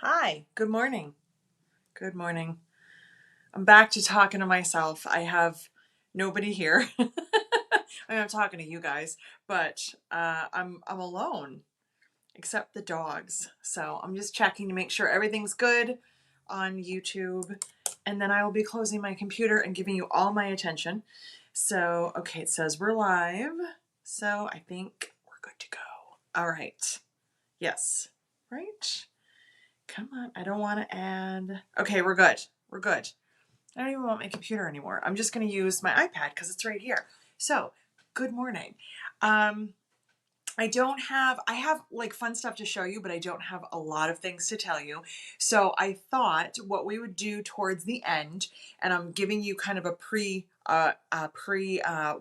Hi, good morning. Good morning. I'm back to talking to myself. I have nobody here. I'm talking to you guys, but I'm alone except the dogs. So I'm just checking to make sure everything's good on YouTube, and then I will be closing my computer and giving you all my attention. So, okay, it says we're live. So I think we're good to go. All right. Yes. Right? Come on, I don't want to add. Okay, we're good. We're good. I don't even want my computer anymore. I'm just going to use my iPad because it's right here. So, good morning. Um, I have like fun stuff to show you, but I don't have a lot of things to tell you. So I thought what we would do towards the end, and I'm giving you kind of a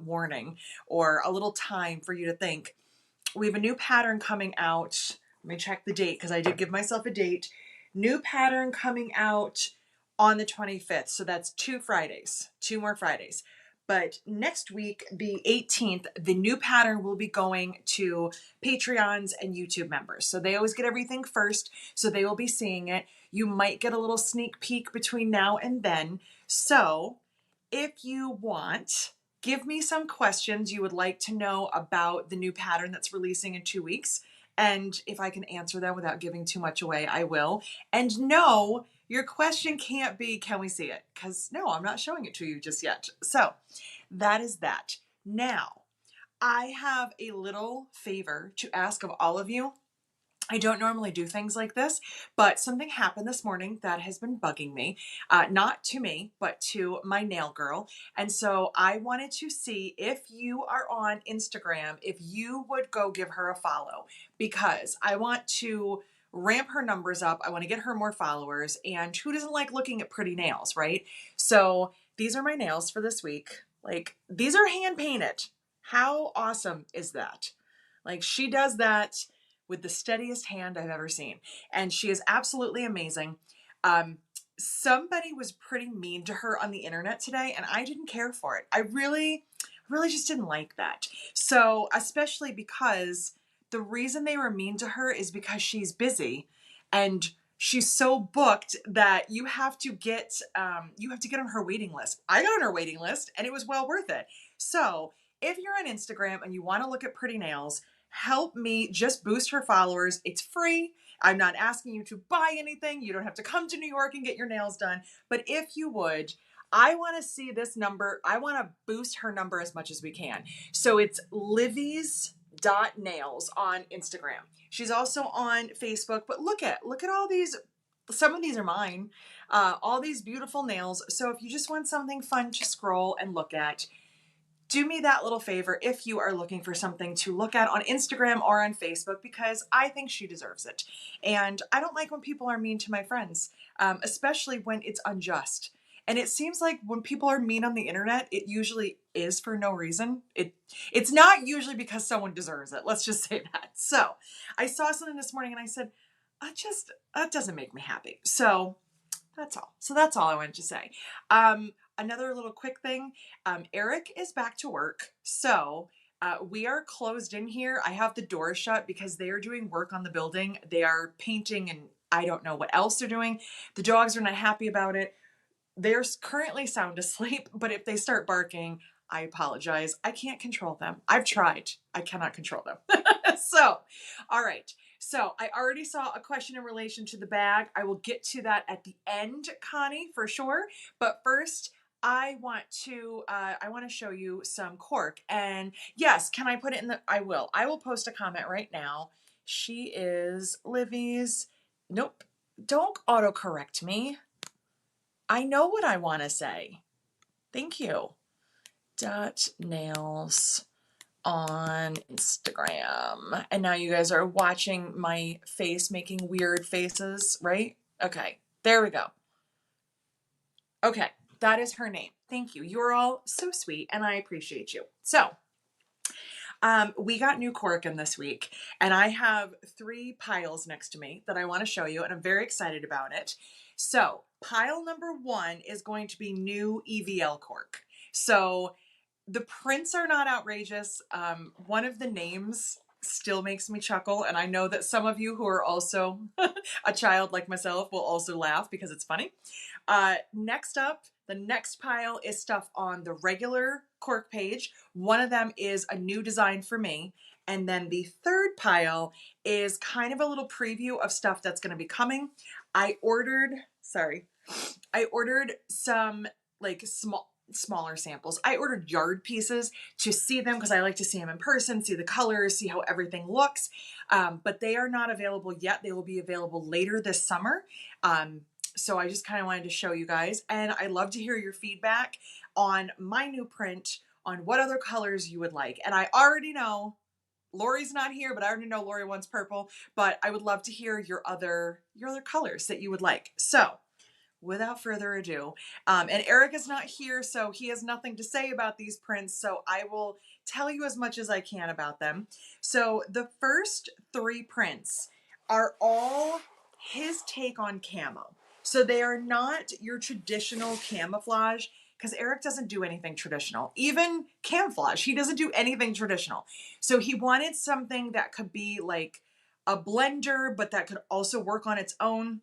warning or a little time for you to think. We have a new pattern coming out. Let me check the date because I did give myself a date. New pattern coming out on the 25th. So that's 2 Fridays, 2 more Fridays. But next week, the 18th, the new pattern will be going to Patreons and YouTube members. So they always get everything first. So they will be seeing it. You might get a little sneak peek between now and then. So if you want, give me some questions you would like to know about the new pattern that's releasing in 2 weeks. And if I can answer them without giving too much away, I will. And no, your question can't be, can we see it? Because no, I'm not showing it to you just yet. So that is that. Now, I have a little favor to ask of all of you. I don't normally do things like this, but something happened this morning that has been bugging me. Not to me, but to my nail girl. And so I wanted to see if you are on Instagram, if you would go give her a follow, because I want to ramp her numbers up. I want to get her more followers. And who doesn't like looking at pretty nails, right? So these are my nails for this week. Like, these are hand painted. How awesome is that? Like, she does that with the steadiest hand I've ever seen. And she is absolutely amazing. Um, Somebody was pretty mean to her on the internet today, and I didn't care for it. I really just didn't like that. So, especially because the reason they were mean to her is because she's busy and she's so booked that you have to get on her waiting list. I got on her waiting list and it was well worth it. So if you're on Instagram and you want to look at pretty nails, help me just boost her followers. It's free. I'm not asking you to buy anything. You don't have to come to New York and get your nails done. But if you would, I want to see this number. I want to boost her number as much as we can. So it's Livy's.nails on Instagram. She's also on Facebook, but look at all these. Some of these are mine. All these beautiful nails. So if you just want something fun to scroll and look at, do me that little favor if you are looking for something to look at on Instagram or on Facebook, because I think she deserves it. And I don't like when people are mean to my friends, especially when it's unjust. And it seems like when people are mean on the internet, it usually is for no reason. It's not usually because someone deserves it. Let's just say that. So I saw something this morning and I said, that doesn't make me happy. So that's all. So that's all I wanted to say. Another little quick thing. Eric is back to work. So we are closed in here. I have the door shut because they are doing work on the building. They are painting and I don't know what else they're doing. The dogs are not happy about it. They're currently sound asleep, but if they start barking, I apologize. I can't control them. I've tried. I cannot control them. So, all right. So I already saw a question in relation to the bag. I will get to that at the end, Connie, for sure. But first, I want to show you some cork. And yes, can I put it in the? I will. I will post a comment right now. She is Livy's. Nope. Don't autocorrect me. I know what I want to say. Thank you. .nails on Instagram. And now you guys are watching my face making weird faces, right? Okay, there we go. Okay, that is her name. Thank you. You're all so sweet and I appreciate you. So, we got new cork in this week, and I have 3 piles next to me that I want to show you, and I'm very excited about it. So pile number 1 is going to be new EVL cork. So the prints are not outrageous. One of the names still makes me chuckle. And I know that some of you who are also a child like myself will also laugh because it's funny. Next up, the next pile is stuff on the regular cork page. One of them is a new design for me. And then the third pile is kind of a little preview of stuff that's going to be coming. I ordered some like smaller samples. I ordered yard pieces to see them because I like to see them in person, see the colors, see how everything looks. But they are not available yet. They will be available later this summer. So I just kind of wanted to show you guys, and I love to hear your feedback on my new print, on what other colors you would like. And I already know Lori's not here, but I already know Lori wants purple, but I would love to hear your other colors that you would like. So without further ado, and Eric is not here, so he has nothing to say about these prints, so I will tell you as much as I can about them. So the first 3 prints are all his take on camo. So they are not your traditional camouflage, because Eric doesn't do anything traditional. Even camouflage, he doesn't do anything traditional. So he wanted something that could be like a blender, but that could also work on its own.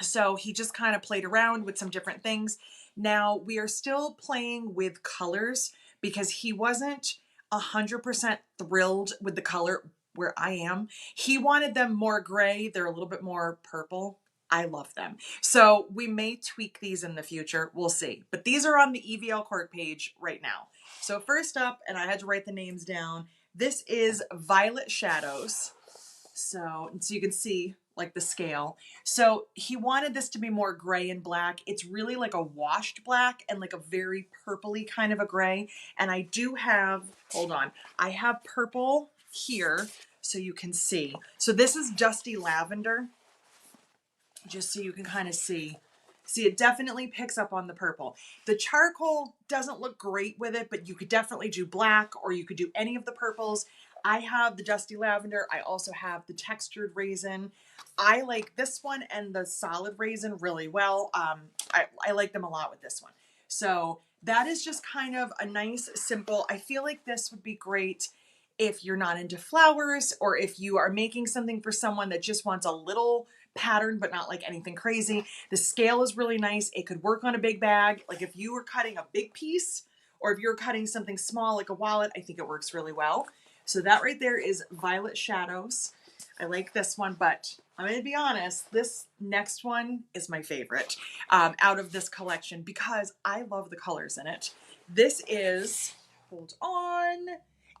So he just kind of played around with some different things. Now we are still playing with colors because he wasn't 100% thrilled with the color where I am. He wanted them more gray. They're a little bit more purple. I love them. So we may tweak these in the future. We'll see. But these are on the EVL cork page right now. So first up, and I had to write the names down, this is Violet Shadows. So you can see like the scale. So he wanted this to be more gray and black. It's really like a washed black and like a very purpley kind of a gray. And I do have, hold on, I have purple here so you can see. So this is Dusty Lavender, just so you can kind of see. See, it definitely picks up on the purple. The charcoal doesn't look great with it, but you could definitely do black, or you could do any of the purples. I have the Dusty Lavender. I also have the textured raisin. I like this one and the solid raisin really well. I like them a lot with this one. So that is just kind of a nice, simple, I feel like this would be great if you're not into flowers, or if you are making something for someone that just wants a little pattern, but not like anything crazy. The scale is really nice. It could work on a big bag. Like if you were cutting a big piece, or if you're cutting something small like a wallet, I think it works really well. So that right there is Violet Shadows. I like this one, but I'm going to be honest, this next one is my favorite out of this collection because I love the colors in it. This is, hold on,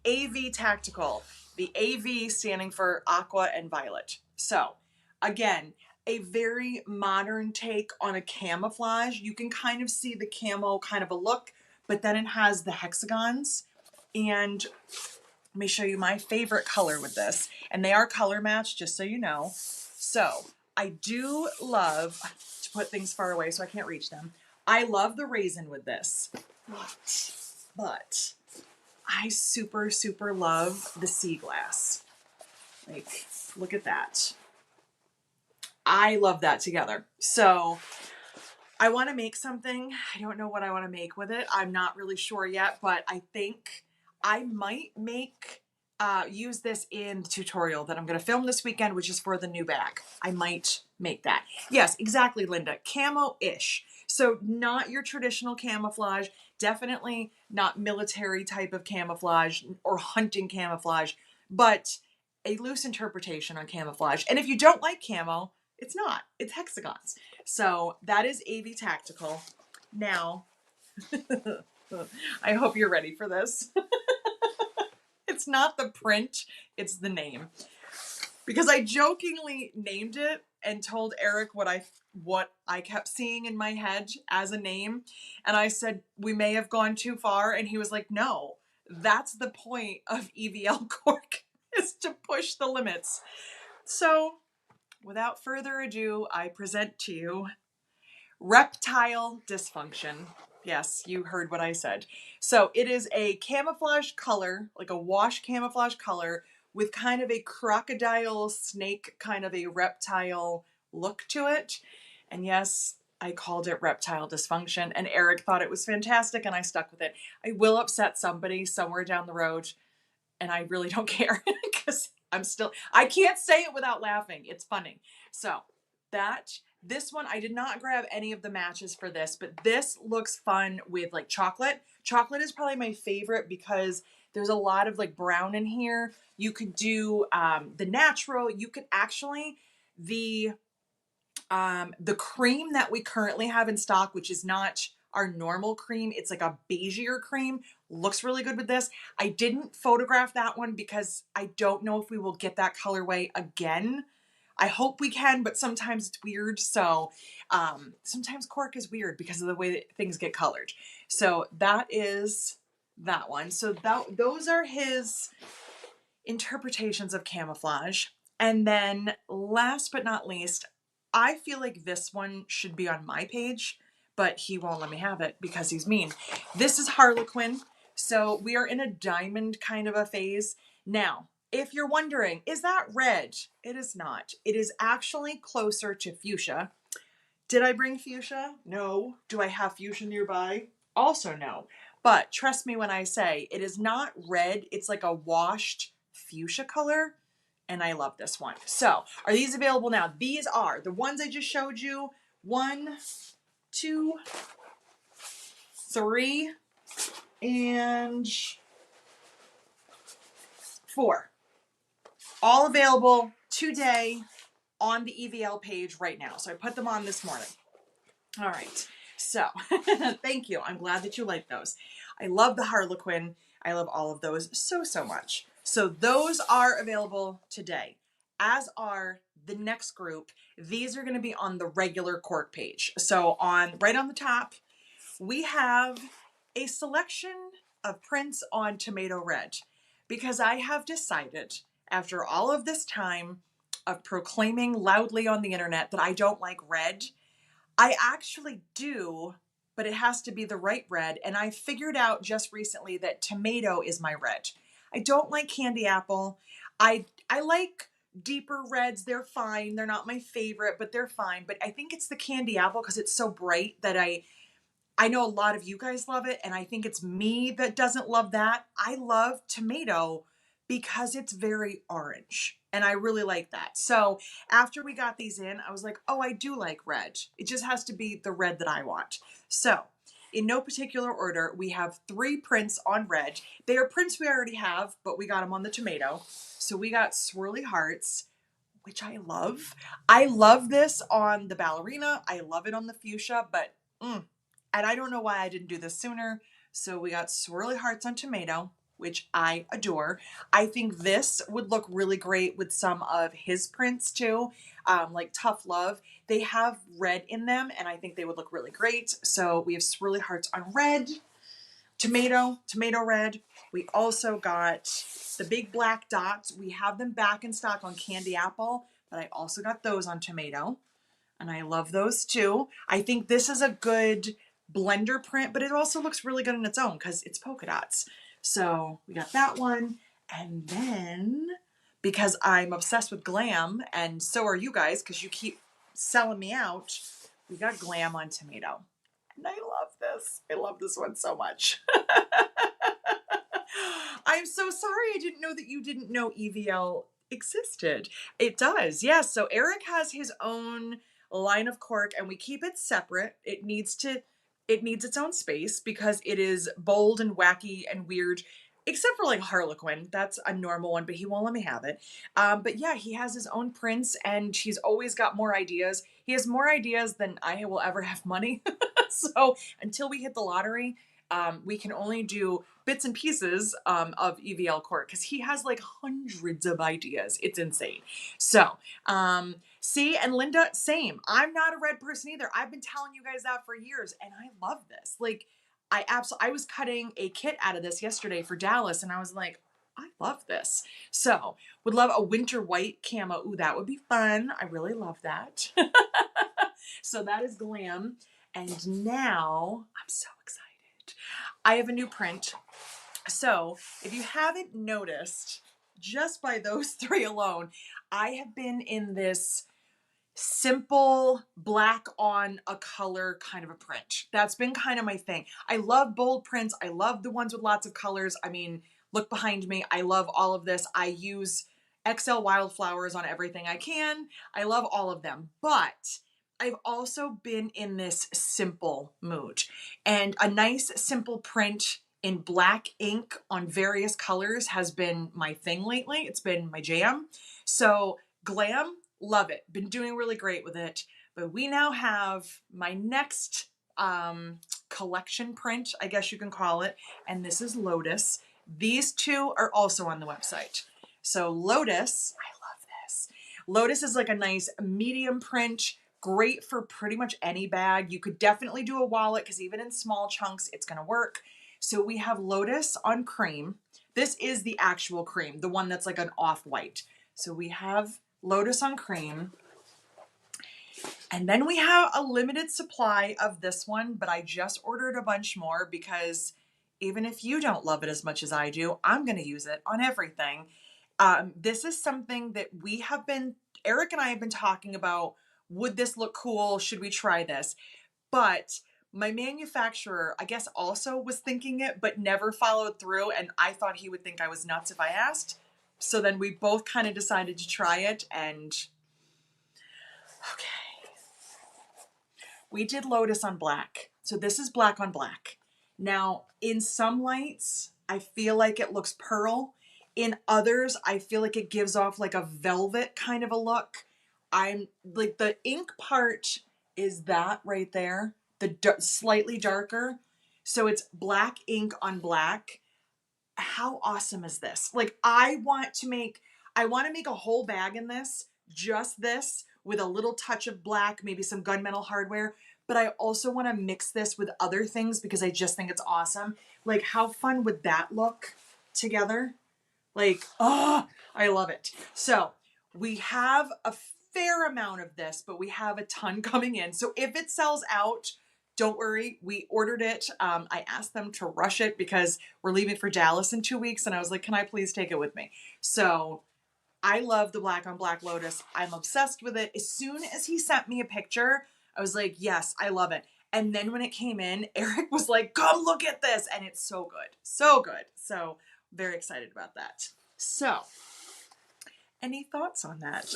AV Tactical. The AV standing for aqua and violet. So again, a very modern take on a camouflage. You can kind of see the camo kind of a look, but then it has the hexagons. And let me show you my favorite color with this. And they are color matched, just so you know. So I do love to put things far away so I can't reach them. I love the raisin with this, but I super, super love the sea glass. Like, look at that. I love that together. So I want to make something. I don't know what I want to make with it. I'm not really sure yet, but I think I might use this in the tutorial that I'm going to film this weekend, which is for the new bag. I might make that. Yes, exactly, Linda. Camo-ish. So not your traditional camouflage, definitely not military type of camouflage or hunting camouflage, but a loose interpretation on camouflage. And if you don't like camo, it's not. It's hexagons. So that is AV Tactical. Now, I hope you're ready for this. It's not the print, it's the name. Because I jokingly named it and told Eric what I kept seeing in my head as a name. And I said, we may have gone too far. And he was like, no, that's the point of EVL cork, is to push the limits. So without further ado, I present to you Reptile Dysfunction. Yes, you heard what I said. So it is a camouflage color, like a wash camouflage color with kind of a crocodile snake, kind of a reptile look to it. And yes, I called it Reptile Dysfunction, and Eric thought it was fantastic and I stuck with it. I will upset somebody somewhere down the road. and I really don't care because I can't say it without laughing. It's funny. So this one, I did not grab any of the matches for this, but this looks fun with like chocolate. Chocolate is probably my favorite because there's a lot of like brown in here. You could do the natural. You could actually, the cream that we currently have in stock, which is not our normal cream, it's like a beigeier cream, looks really good with this. I didn't photograph that one because I don't know if we will get that colorway again. I hope we can, but sometimes it's weird. So sometimes cork is weird because of the way that things get colored. So that is that one. So those are his interpretations of camouflage. And then last but not least, I feel like this one should be on my page, but he won't let me have it because he's mean. This is Harlequin. So we are in a diamond kind of a phase. Now, if you're wondering, is that red? It is not. It is actually closer to fuchsia. Did I bring fuchsia? No. Do I have fuchsia nearby? Also no. But trust me when I say it is not red. It's like a washed fuchsia color. And I love this one. So are these available now? These are the ones I just showed you. 1, 2, 3, and 4. All available today on the EVL page right now. So I put them on this morning. All right. So thank you. I'm glad that you like those. I love the Harlequin. I love all of those so much. So those are available today, as are the next group. These are going to be on the regular cork page. So right on the top, we have a selection of prints on tomato red because I have decided after all of this time of proclaiming loudly on the internet that I don't like red. I actually do, but it has to be the right red. And I figured out just recently that tomato is my red. I don't like candy apple. I like deeper reds. They're fine. They're not my favorite, but they're fine. But I think it's the candy apple because it's so bright that I know a lot of you guys love it. And I think it's me that doesn't love that. I love tomato because it's very orange. And I really like that. So after we got these in, I was like, oh, I do like red. It just has to be the red that I want. So in no particular order, we have 3 prints on red. They are prints we already have, but we got them on the tomato. So we got swirly hearts, which I love. I love this on the ballerina. I love it on the fuchsia, but and I don't know why I didn't do this sooner. So we got swirly hearts on tomato, which I adore. I think this would look really great with some of his prints too, like Tough Love. They have red in them, and I think they would look really great. So we have swirly hearts on red, tomato red. We also got the big black dots. We have them back in stock on candy apple, but I also got those on tomato, and I love those too. I think this is a good blender print, but it also looks really good on its own because it's polka dots. So we got that one. And then, because I'm obsessed with glam, and so are you guys because you keep selling me out, we got glam on tomato. And I love this. I love this one so much. I'm so sorry. I didn't know that you didn't know EVL existed. It does. Yes. So Eric has his own line of cork and we keep it separate. It needs its own space because it is bold and wacky and weird, except for like Harlequin. That's a normal one, but he won't let me have it. But yeah, he has his own prints and he's always got more ideas. He has more ideas than I will ever have money. So until we hit the lottery, we can only do bits and pieces of EVL cork because he has like hundreds of ideas. It's insane. So, see, and Linda, same. I'm not a red person either. I've been telling you guys that for years, and I love this. Like, I was cutting a kit out of this yesterday for Dallas, and I was like, I love this. So, would love a winter white camo. Ooh, that would be fun. I really love that. So that is glam. And now, I'm so excited. I have a new print. So if you haven't noticed, just by those 3 alone, I have been in this simple black on a color kind of a print. That's been kind of my thing. I love bold prints. I love the ones with lots of colors. I mean, Look behind me. I love all of this. I use XL wildflowers on everything I can. I love all of them, but I've also been in this simple mood, and a nice simple print in black ink on various colors has been my thing lately. It's been my jam. So glam, love it. Been doing really great with it. But we now have my next collection print, I guess you can call it, and this is Lotus. These two are also on the website. So Lotus, I love this. Lotus is like a nice medium print, great for pretty much any bag. You could definitely do a wallet because even in small chunks, it's gonna work. So we have Lotus on cream. This is the actual cream, the one that's like an off-white. So we have Lotus on cream. And then we have a limited supply of this one, but I just ordered a bunch more because even if you don't love it as much as I do, I'm going to use it on everything. This is something that Eric and I have been talking about. Would this look cool? Should we try this? But my manufacturer, I guess, also was thinking it, but never followed through. And I thought he would think I was nuts if I asked. So then we both kind of decided to try it, and okay. We did Lotus on black. So this is black on black. Now, in some lights, I feel like it looks pearl. In others, I feel like it gives off like a velvet kind of a look. I'm like, the ink part is that right there, the slightly darker. So it's black ink on black. How awesome is this? Like, I want to make a whole bag in this, just this, with a little touch of black, maybe some gunmetal hardware. But I also want to mix this with other things because I just think it's awesome. Like, how fun would that look together? Like, oh, I love it. So we have a fair amount of this, but we have a ton coming in. So if it sells out, don't worry. We ordered it. I asked them to rush it because we're leaving for Dallas in 2 weeks. And I was like, can I please take it with me? So I love the black on black Lotus. I'm obsessed with it. As soon as he sent me a picture, I was like, yes, I love it. And then when it came in, Eric was like, come look at this. And it's so good. So good. So very excited about that. So any thoughts on that?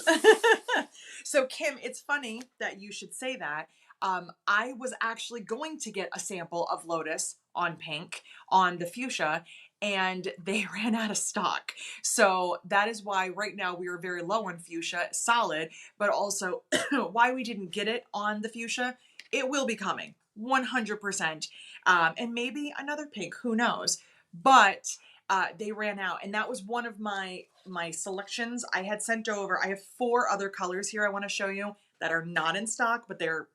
So Kim, it's funny that you should say that. I was actually going to get a sample of Lotus on pink, on the fuchsia, and they ran out of stock. So that is why right now we are very low on fuchsia, solid, but also why we didn't get it on the fuchsia. It will be coming, 100%. And maybe another pink, who knows? But they ran out, and that was one of my selections I had sent over. I have 4 other colors here I want to show you that are not in stock, but they're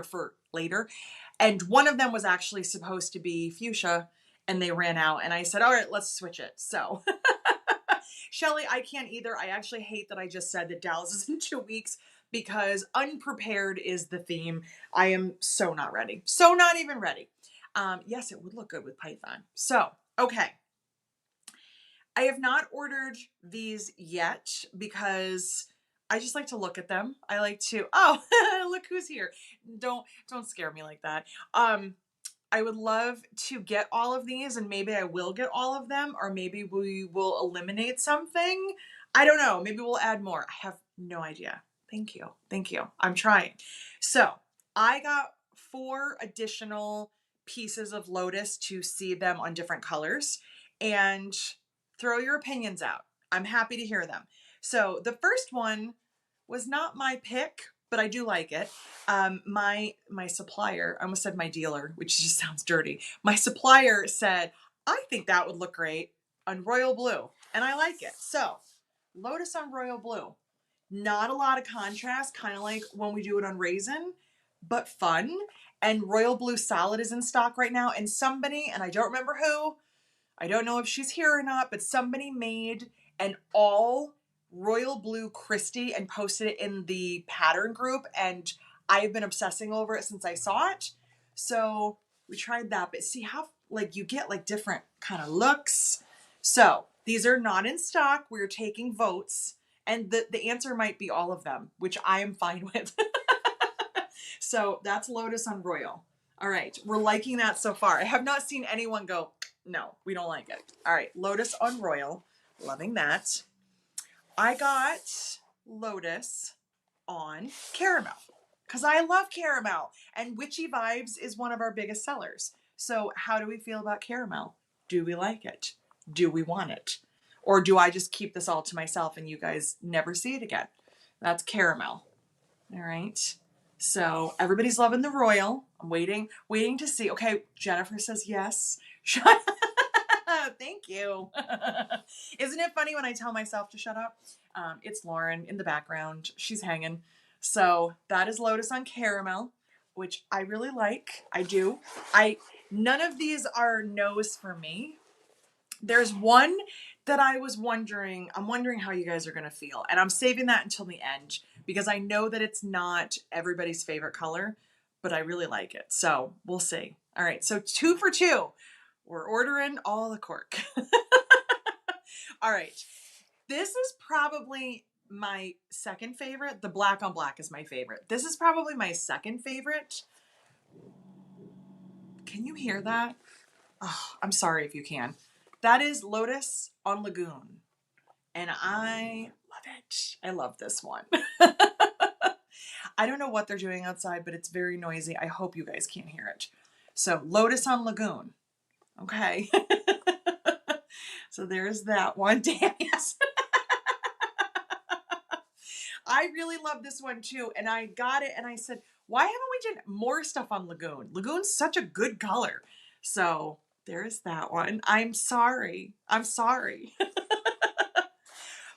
for later. And one of them was actually supposed to be fuchsia, and they ran out, and I said, all right, let's switch it. So Shelly, I can't either. I actually hate that I just said that Dallas is in 2 weeks because unprepared is the theme. I am so not ready. So not even ready. Yes, it would look good with Python. So, okay. I have not ordered these yet because I just like to look at them. I like to, oh, look who's here. Don't scare me like that. I would love to get all of these, and maybe I will get all of them, or maybe we will eliminate something. I don't know. Maybe we'll add more. I have no idea. Thank you. Thank you. I'm trying. So I got 4 additional pieces of Lotus to see them on different colors, and throw your opinions out. I'm happy to hear them. So the first one was not my pick, but I do like it. My supplier, I almost said my dealer, which just sounds dirty. My supplier said, I think that would look great on royal blue, and I like it. So Lotus on royal blue. Not a lot of contrast, kind of like when we do it on raisin, but fun. And royal blue solid is in stock right now. And somebody, and I don't remember who, I don't know if she's here or not, but somebody made an all royal blue Christie and posted it in the pattern group, and I've been obsessing over it since I saw it. So we tried that, but see how like you get like different kind of looks. So these are not in stock. We're taking votes, and the answer might be all of them, which I am fine with. So that's Lotus on royal. All right, we're liking that so far. I have not seen anyone go, No, we don't like it. All right, Lotus on Royal. Loving that. I got Lotus on Caramel because I love Caramel. And Witchy Vibes is one of our biggest sellers. So how do we feel about Caramel? Do we like it? Do we want it? Or do I just keep this all to myself and you guys never see it again? That's Caramel. All right. So everybody's loving the Royal. I'm waiting to see. Okay, Jennifer says yes. Thank you. Isn't it funny when I tell myself to shut up? It's Lauren in the background. She's hanging. So that is Lotus on Caramel, which I really like. I do. None of these are no's for me. There's one that I'm wondering how you guys are going to feel. And I'm saving that until the end because I know that it's not everybody's favorite color, but I really like it. So we'll see. All right. So 2 for 2. We're ordering all the cork. All right. This is probably my second favorite. The black on black is my favorite. This is probably my second favorite. Can you hear that? Oh, I'm sorry if you can. That is Lotus on Lagoon. And I love it. I love this one. I don't know what they're doing outside, but it's very noisy. I hope you guys can't hear it. So Lotus on Lagoon. Okay. So there's that one. Damn, yes. I really love this one too. And I got it and I said, why haven't we done more stuff on Lagoon? Lagoon's such a good color. So there's that one. I'm sorry.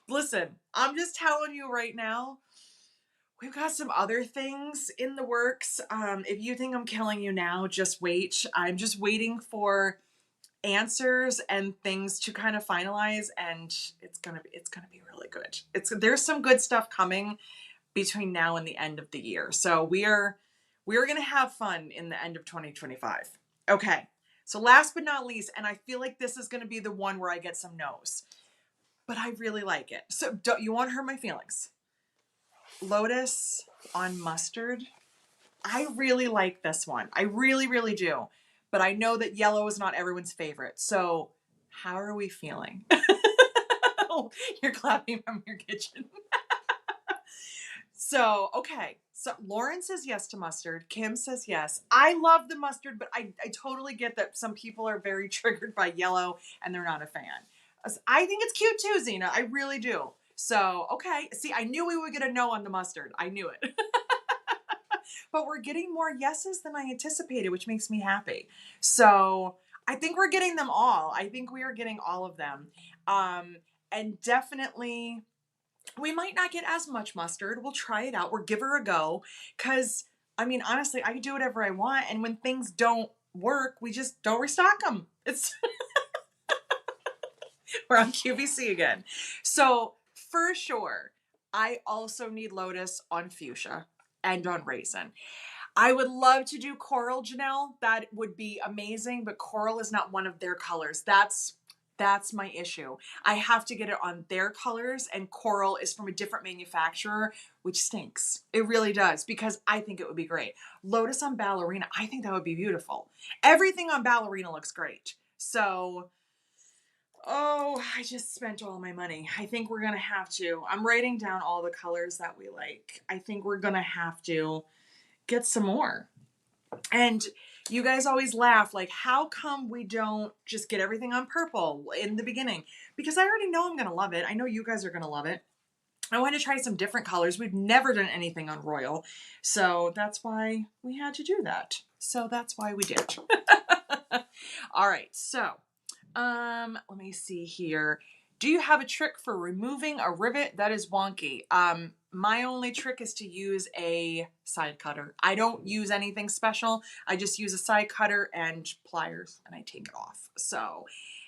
Listen, I'm just telling you right now, we've got some other things in the works. If you think I'm killing you now, just wait. I'm just waiting for answers and things to kind of finalize, and it's gonna be really good. There's some good stuff coming between now and the end of the year. So we are gonna have fun in the end of 2025. Okay. So last but not least, and I feel like this is gonna be the one where I get some no's, but I really like it. So you want to hurt my feelings? Lotus on Mustard. I really like this one. I really, really do. But I know that yellow is not everyone's favorite. So how are we feeling? Oh, you're clapping from your kitchen. So, okay. So Lauren says yes to mustard. Kim says yes. I love the mustard, but I totally get that some people are very triggered by yellow and they're not a fan. I think it's cute too, Zena. I really do. So, okay. See, I knew we would get a no on the mustard. I knew it. But we're getting more yeses than I anticipated, which makes me happy. So I think we're getting them all. I think we are getting all of them. And definitely, we might not get as much mustard. We'll try it out. We'll give her a go. Because, I mean, honestly, I can do whatever I want. And when things don't work, we just don't restock them. It's we're on QVC again. So for sure, I also need Lotus on Fuchsia and on Raisin. I would love to do Coral, Janelle. That would be amazing, but Coral is not one of their colors. That's my issue. I have to get it on their colors, and Coral is from a different manufacturer, which stinks. It really does, because I think it would be great. Lotus on Ballerina, I think that would be beautiful. Everything on Ballerina looks great. So, oh, I just spent all my money. I think we're going to have to. I'm writing down all the colors that we like. I think we're going to have to get some more. And you guys always laugh, like, how come we don't just get everything on purple in the beginning? Because I already know I'm going to love it. I know you guys are going to love it. I want to try some different colors. We've never done anything on Royal. So that's why we had to do that. So that's why we did. All right. So, let me see here. Do you have a trick for removing a rivet that is wonky? My only trick is to use a side cutter. I don't use anything special. I just use a side cutter and pliers and I take it off. So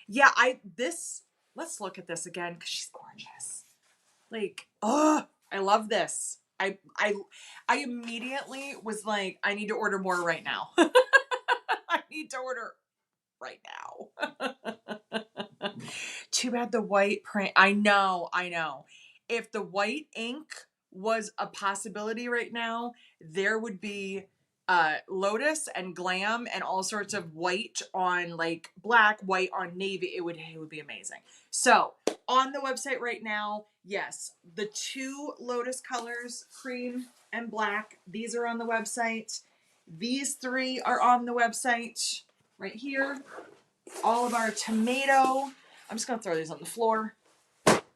yeah, let's look at this again because she's gorgeous. Like, oh, I love this. I immediately was like, I need to order more right now. I need to order right now. Too bad the white print. I know. If the white ink was a possibility right now, there would be Lotus and glam and all sorts of white on like black, white on navy, it would be amazing. So on the website right now, yes, the 2 Lotus colors, cream and black, these are on the website. These 3 are on the website right here. All of our tomato, I'm just gonna throw these on the floor.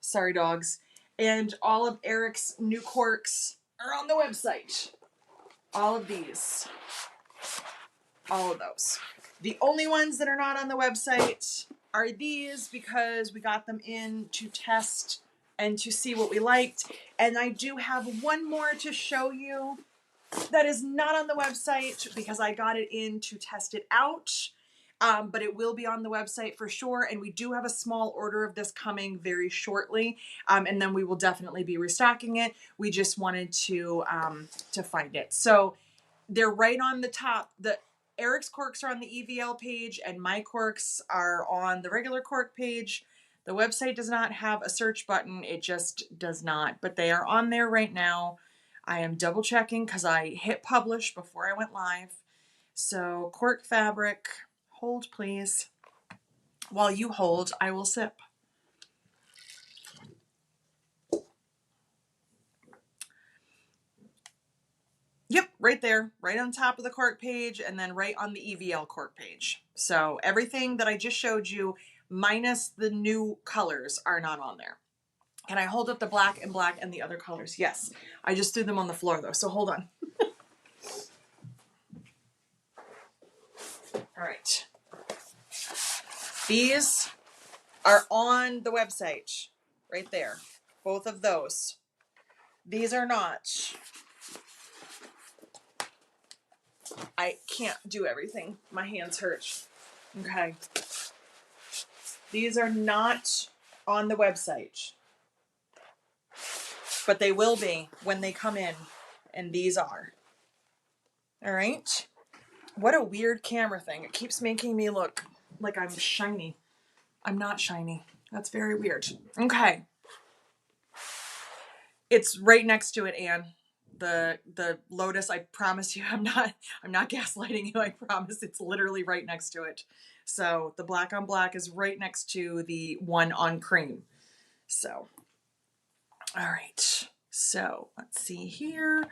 Sorry, dogs. And all of Eric's new corks are on the website. All of these. All of those. The only ones that are not on the website are these because we got them in to test and to see what we liked. And I do have one more to show you that is not on the website because I got it in to test it out. But it will be on the website for sure. And we do have a small order of this coming very shortly. And then we will definitely be restocking it. We just wanted to find it. So they're right on the top. The Eric's corks are on the EVL page and my corks are on the regular cork page. The website does not have a search button. It just does not, but they are on there right now. I am double checking because I hit publish before I went live. So cork fabric, hold please. While you hold, I will sip. Yep, right there, right on top of the cork page and then right on the EVL cork page. So everything that I just showed you, minus the new colors, are not on there. Can I hold up the black and the other colors? Yes. I just threw them on the floor though, so hold on. All right. These are on the website, right there. Both of those. These are not. I can't do everything. My hands hurt. Okay. These are not on the website. But they will be when they come in. And these are. All right. What a weird camera thing. It keeps making me look like I'm shiny. I'm not shiny. That's very weird. Okay. It's right next to it, Anne. The Lotus, I promise you, I'm not gaslighting you. I promise it's literally right next to it. So the black on black is right next to the one on cream. So, all right. So let's see here.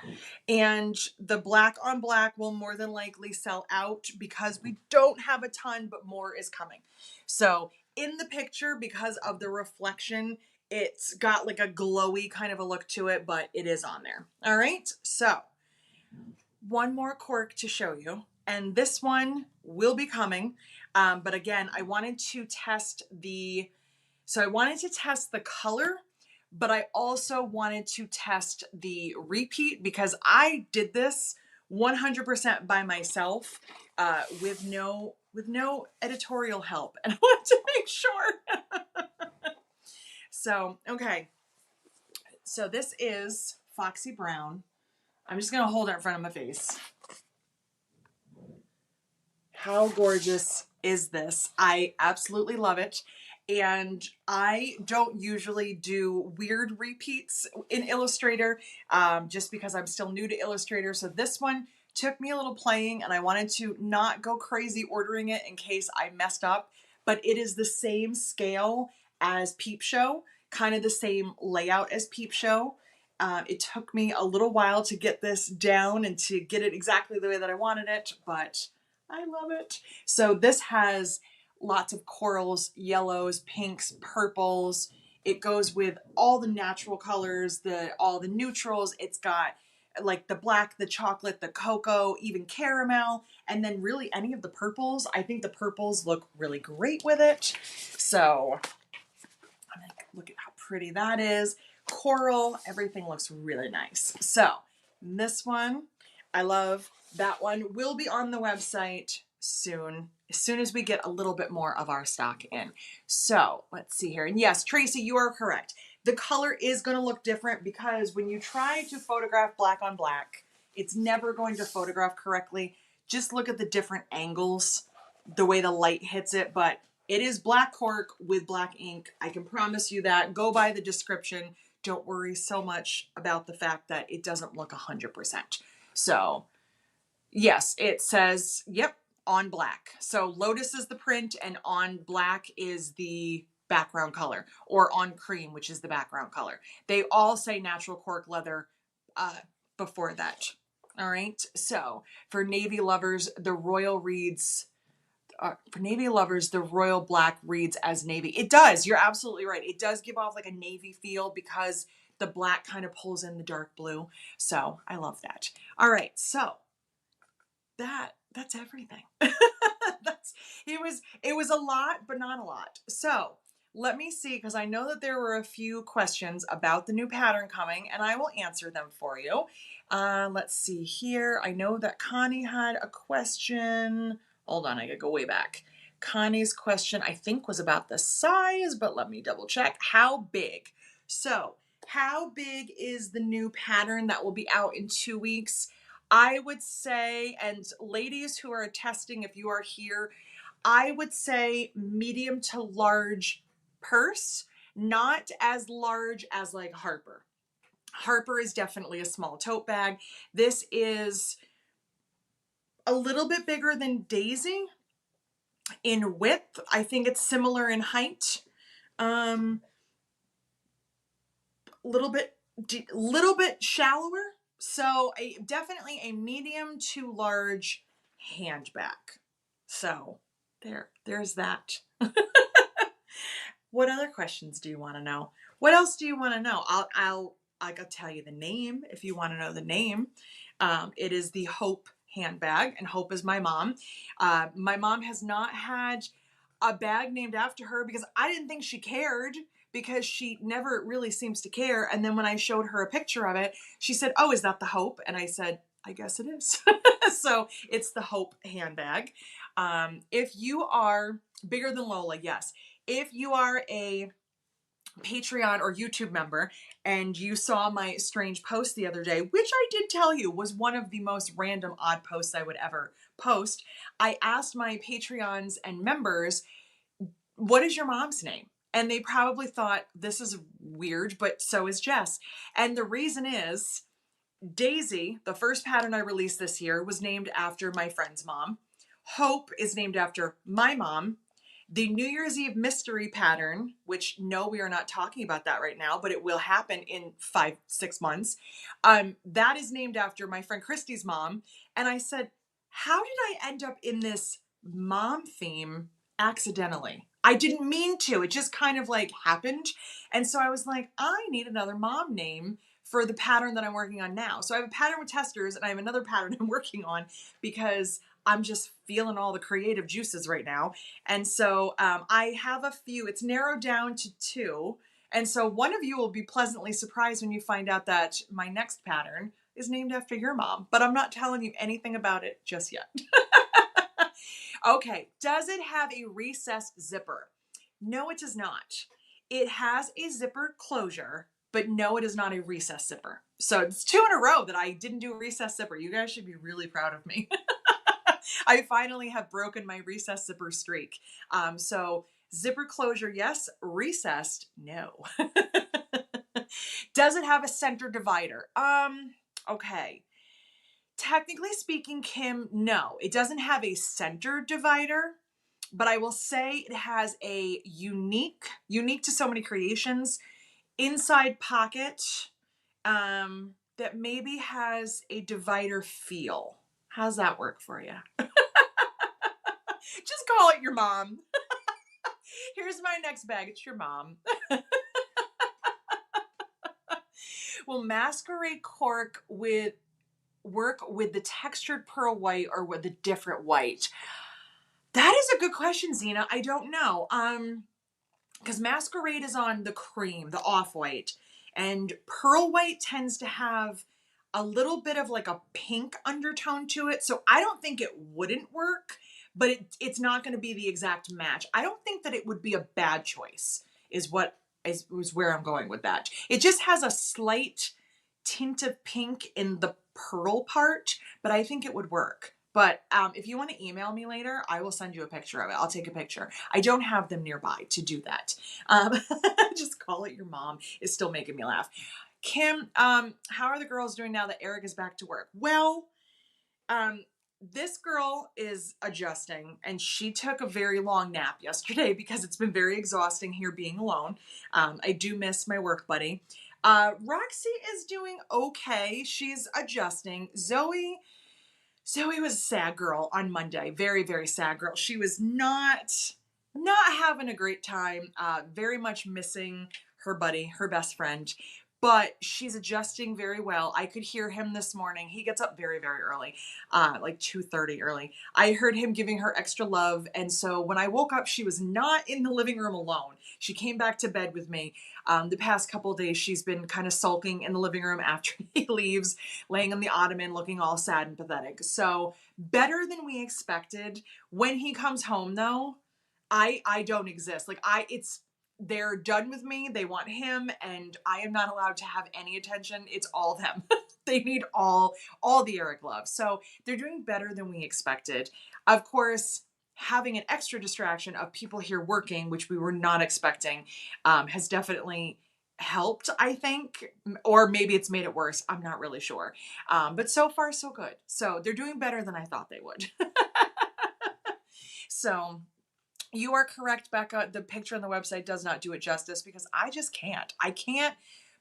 And the black on black will more than likely sell out because we don't have a ton, but more is coming. So in the picture, because of the reflection, it's got like a glowy kind of a look to it, but it is on there. All right. So one more cork to show you. And this one will be coming. But again, I wanted to test the color, but I also wanted to test the repeat because I did this 100% by myself with no editorial help, and I wanted to make sure. So, okay. So this is Foxy Brown. I'm just gonna hold it in front of my face. How gorgeous is this? I absolutely love it. And I don't usually do weird repeats in Illustrator just because I'm still new to Illustrator. So this one took me a little playing and I wanted to not go crazy ordering it in case I messed up. But it is the same scale as Peep Show, kind of the same layout as Peep Show. It took me a little while to get this down and to get it exactly the way that I wanted it, but I love it. So this has lots of corals, yellows, pinks, purples. It goes with all the natural colors, all the neutrals. It's got like the black, the chocolate, the cocoa, even caramel, and then really any of the purples. I think the purples look really great with it. So I'm like, look at how pretty that is. Coral, everything looks really nice. So this one, I love. That one will be on the website soon, as soon as we get a little bit more of our stock in. So let's see here. And yes, Tracy, you are correct. The color is going to look different because when you try to photograph black on black, it's never going to photograph correctly. Just look at the different angles, the way the light hits it, but it is black cork with black ink. I can promise you that. Go by the description. Don't worry so much about the fact that it doesn't look 100%. So Yes, it says, yep, on black. So Lotus is the print and on black is the background color, or on cream, which is the background color. They all say natural cork leather uh, before that. All right. So for navy lovers, the royal reads, for navy lovers, the royal black reads as navy. It does. You're absolutely right. It does give off like a navy feel because the black kind of pulls in the dark blue. So I love that. All right. So that's everything. that's it was a lot, but not a lot. So let me see, because I know that there were a few questions about the new pattern coming, and I will answer them for you. Let's see here. I know that Connie had a question. Hold on, I gotta go way back. Connie's question, I think, was about the size, but let me double check. How big? So, how big is the new pattern that will be out in 2 weeks? I would say, and ladies who are testing, if you are here, I would say medium to large purse, not as large as like Harper. Harper is definitely a small tote bag. This is a little bit bigger than Daisy in width. I think it's similar in height. Little bit shallower. So definitely a medium to large handbag. So there's that. What other questions do you want to know? What else do you want to know? I'll tell you the name if you want to know the name. It is the Hope handbag, and Hope is my mom. My mom has not had a bag named after her because I didn't think she cared, because she never really seems to care. And then when I showed her a picture of it, she said, "Oh, is that the Hope?" And I said, "I guess it is." So it's the Hope handbag. If you are bigger than Lola, yes. If you are a Patreon or YouTube member and you saw my strange post the other day, which I did tell you was one of the most random odd posts I would ever post, I asked my Patreons and members, "What is your mom's name?" And they probably thought, this is weird, but so is Jess. And the reason is, Daisy, the first pattern I released this year, was named after my friend's mom. Hope is named after my mom. The New Year's Eve mystery pattern, which no, we are not talking about that right now, but it will happen in 5-6 months. That is named after my friend Christy's mom. And I said, how did I end up in this mom theme accidentally? I didn't mean to. It just kind of like happened. And so I was like, I need another mom name for the pattern that I'm working on now. So I have a pattern with testers and I have another pattern I'm working on because I'm just feeling all the creative juices right now. And so I have a few. It's narrowed down to 2. And so one of you will be pleasantly surprised when you find out that my next pattern is named after your mom. But I'm not telling you anything about it just yet. Okay, does it have a recessed zipper? No, it does not. It has a zipper closure, but no, it is not a recessed zipper. So it's 2 in a row that I didn't do a recessed zipper. You guys should be really proud of me. I finally have broken my recessed zipper streak. So zipper closure, yes. Recessed, no. Does it have a center divider? Okay. Technically speaking, Kim, no. It doesn't have a center divider, but I will say it has a unique to so many creations, inside pocket that maybe has a divider feel. How's that work for you? Just call it your mom. Here's my next bag. It's your mom. Will masquerade cork work with the textured pearl white or with a different white? That is a good question, Zena. I don't know. Because masquerade is on the cream, the off-white, and pearl white tends to have a little bit of like a pink undertone to it. So I don't think it wouldn't work, but it's not going to be the exact match. I don't think that it would be a bad choice, is where I'm going with that. It just has a slight tint of pink in the pearl part, but I think it would work. But if you want to email me later, I will send you a picture of it. I'll take a picture. I don't have them nearby to do that. Just call it your mom is still making me laugh. Kim, how are the girls doing now that Eric is back to work? Well, this girl is adjusting, and she took a very long nap yesterday because it's been very exhausting here being alone. I do miss my work buddy. Roxy is doing okay. She's adjusting. Zoe was a sad girl on Monday. Very, very sad girl. She was not having a great time. Very much missing her buddy, her best friend. But she's adjusting very well. I could hear him this morning. He gets up very, very early, like 2:30 early. I heard him giving her extra love. And so when I woke up, she was not in the living room alone. She came back to bed with me. The past couple of days, she's been kind of sulking in the living room after he leaves, laying on the ottoman, looking all sad and pathetic. So better than we expected. When he comes home, though, I don't exist. Like they're done with me. They want him, and I am not allowed to have any attention. It's all them. They need all the Eric love. So they're doing better than we expected. Of course, having an extra distraction of people here working, which we were not expecting, has definitely helped, I think, or maybe it's made it worse. I'm not really sure. But so far, so good. So they're doing better than I thought they would. So you are correct, Becca. The picture on the website does not do it justice because I just can't. I can't.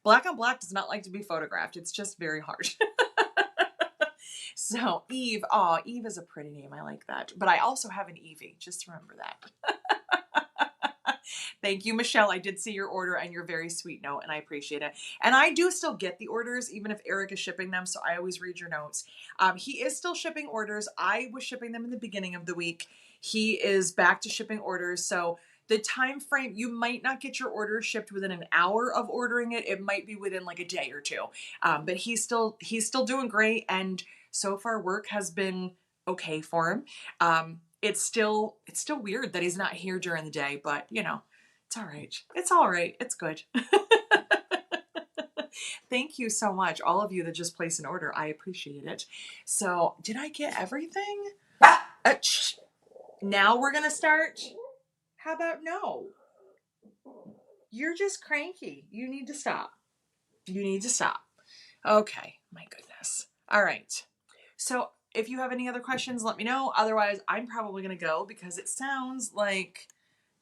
Black on black does not like to be photographed. It's just very hard. So Eve, Eve is a pretty name. I like that. But I also have an Evie. Just remember that. Thank you, Michelle. I did see your order and your very sweet note, and I appreciate it. And I do still get the orders, even if Eric is shipping them, so I always read your notes. He is still shipping orders. I was shipping them in the beginning of the week. He is back to shipping orders, so the time frame, you might not get your order shipped within an hour of ordering it. It might be within like a day or two. But he's still doing great, and so far work has been okay for him. It's still weird that he's not here during the day, but you know, it's all right. It's all right. It's good. Thank you so much, all of you that just placed an order. I appreciate it. So, did I get everything? Now we're gonna start. How about no? You're just cranky. You need to stop. You need to stop. Okay. My goodness. All right. So if you have any other questions, let me know. Otherwise, I'm probably going to go because it sounds like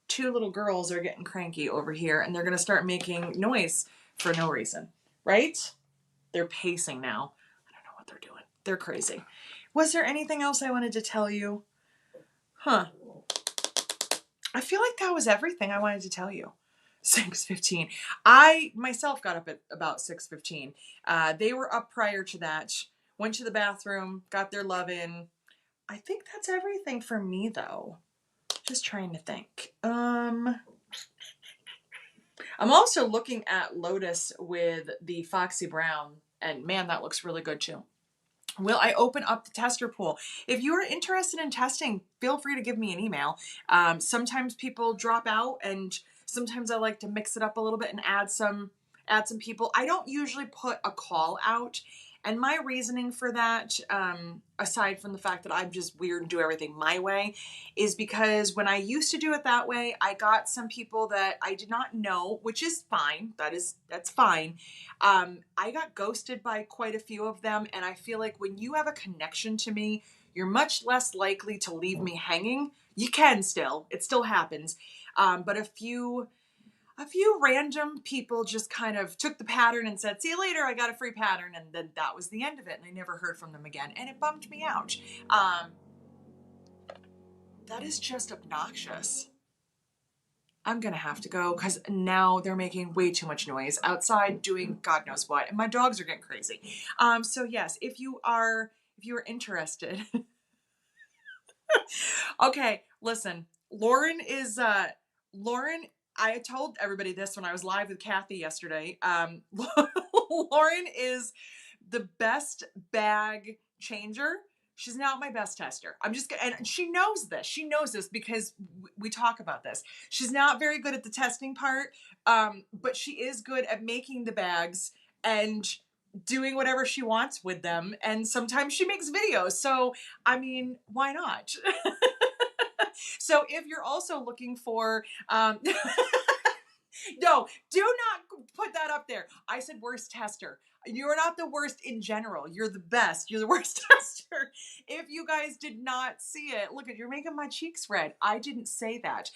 two little girls are getting cranky over here and they're going to start making noise for no reason, right? They're pacing now. I don't know what they're doing. They're crazy. Was there anything else I wanted to tell you? Huh. I feel like that was everything I wanted to tell you. 6:15. I myself got up at about 6:15. They were up prior to that. Went to the bathroom, got their love in. I think that's everything for me, though. Just trying to think. I'm also looking at Lotus with the Foxy Brown, and man, that looks really good too. Will I open up the tester pool? If you are interested in testing, feel free to give me an email. Sometimes people drop out, and sometimes I like to mix it up a little bit and add some people. I don't usually put a call out. And my reasoning for that, aside from the fact that I'm just weird and do everything my way, is because when I used to do it that way, I got some people that I did not know, which is fine. That's fine. I got ghosted by quite a few of them, and I feel like when you have a connection to me, you're much less likely to leave me hanging. You can still. It still happens. But a few random people just kind of took the pattern and said, see you later, I got a free pattern. And then that was the end of it. And I never heard from them again. And it bummed me out. That is just obnoxious. I'm going to have to go because now they're making way too much noise outside doing God knows what. And my dogs are getting crazy. So yes, if you are interested. Okay, listen, Lauren, I told everybody this when I was live with Kathy yesterday. Lauren is the best bag changer. She's not my best tester. And she knows this. She knows this because we talk about this. She's not very good at the testing part, but she is good at making the bags and doing whatever she wants with them. And sometimes she makes videos. So, I mean, why not? So if you're also looking for, No, do not put that up there. I said worst tester. You're not the worst in general. You're the best. You're the worst tester. If you guys did not see it, look at, you're making my cheeks red. I didn't say that.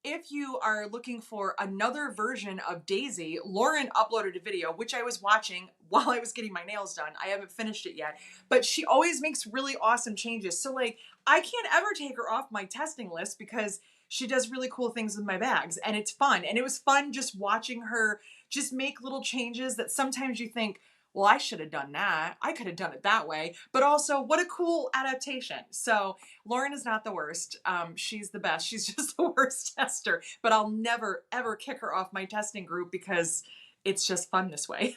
If you are looking for another version of Daisy, Lauren uploaded a video, which I was watching while I was getting my nails done. I haven't finished it yet, but she always makes really awesome changes. So like, I can't ever take her off my testing list because she does really cool things with my bags and it's fun. And it was fun just watching her just make little changes that sometimes you think, well, I should have done that. I could have done it that way. But also, what a cool adaptation. So Lauren is not the worst. She's the best. She's just the worst tester. But I'll never, ever kick her off my testing group because it's just fun this way.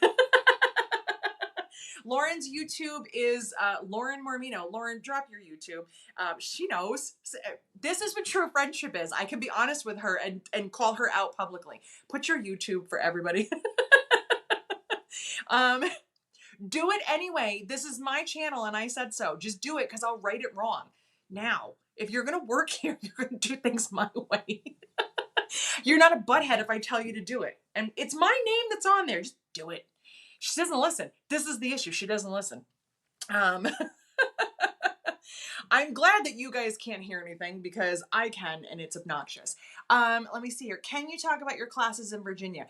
Lauren's YouTube is Lauren Mormino. Lauren, drop your YouTube. She knows. This is what true friendship is. I can be honest with her and call her out publicly. Put your YouTube for everybody. Do it anyway. This is my channel and I said so. Just do it because I'll write it wrong. Now, if you're going to work here, you're going to do things my way. You're not a butthead if I tell you to do it. And it's my name that's on there. Just do it. She doesn't listen. This is the issue. She doesn't listen. I'm glad that you guys can't hear anything because I can and it's obnoxious. Let me see here. Can you talk about your classes in Virginia?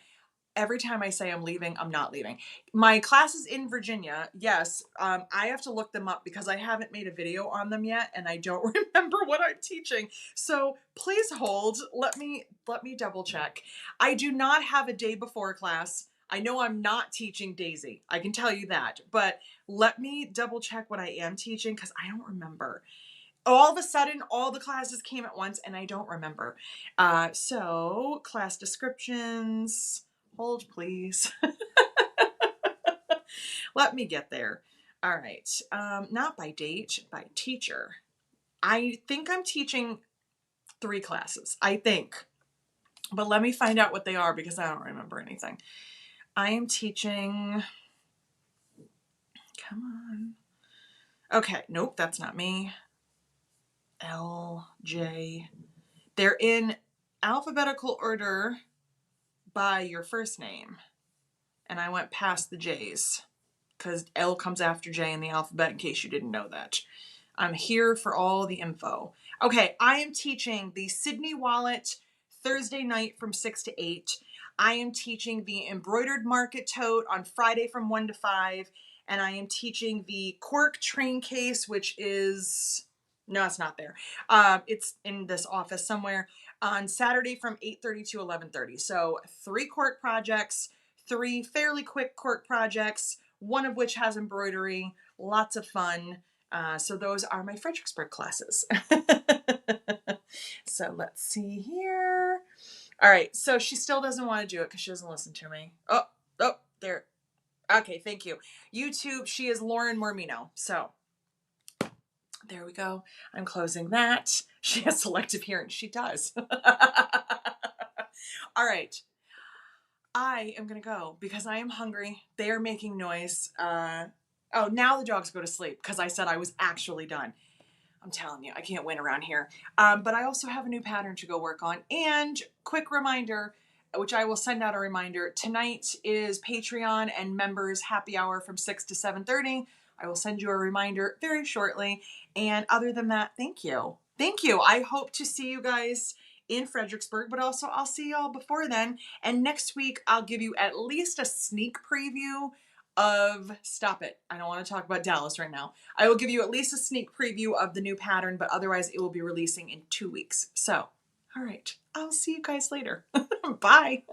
Every time I say I'm leaving, I'm not leaving. My classes in Virginia, yes, I have to look them up because I haven't made a video on them yet and I don't remember what I'm teaching. So please hold. Let me double check. I do not have a day before class. I know I'm not teaching Daisy. I can tell you that. But let me double check what I am teaching because I don't remember. All of a sudden, all the classes came at once and I don't remember. So class descriptions. Hold, please. Let me get there. All right. Not by date, by teacher. I think I'm teaching 3 classes. I think. But let me find out what they are because I don't remember anything. I am teaching... Come on. Okay. Nope, that's not me. L, J. They're in alphabetical order by your first name. And I went past the J's because L comes after J in the alphabet in case you didn't know that. I'm here for all the info. Okay, I am teaching the Sydney Wallet Thursday night from 6 to 8. I am teaching the embroidered market tote on Friday from 1 to 5. And I am teaching the cork train case, which is... No, it's not there. It's in this office somewhere on Saturday from 8:30 to 11:30. So 3 cork projects, 3 fairly quick cork projects, one of which has embroidery, lots of fun. So those are my Fredericksburg classes. So let's see here. All right. So she still doesn't want to do it because she doesn't listen to me. Oh, there. Okay. Thank you. YouTube, she is Lauren Mormino. So there we go. I'm closing that. She has selective hearing. She does. All right. I am going to go because I am hungry. They are making noise. Oh, now the dogs go to sleep because I said I was actually done. I'm telling you, I can't win around here. But I also have a new pattern to go work on. And quick reminder, which I will send out a reminder. Tonight is Patreon and members happy hour from 6 to 7:30. I will send you a reminder very shortly. And other than that, thank you. Thank you. I hope to see you guys in Fredericksburg, but also I'll see y'all before then. And next week, I'll give you at least a sneak preview of, stop it. I don't want to talk about Dallas right now. I will give you at least a sneak preview of the new pattern, but otherwise it will be releasing in 2 weeks. So, all right. I'll see you guys later. Bye.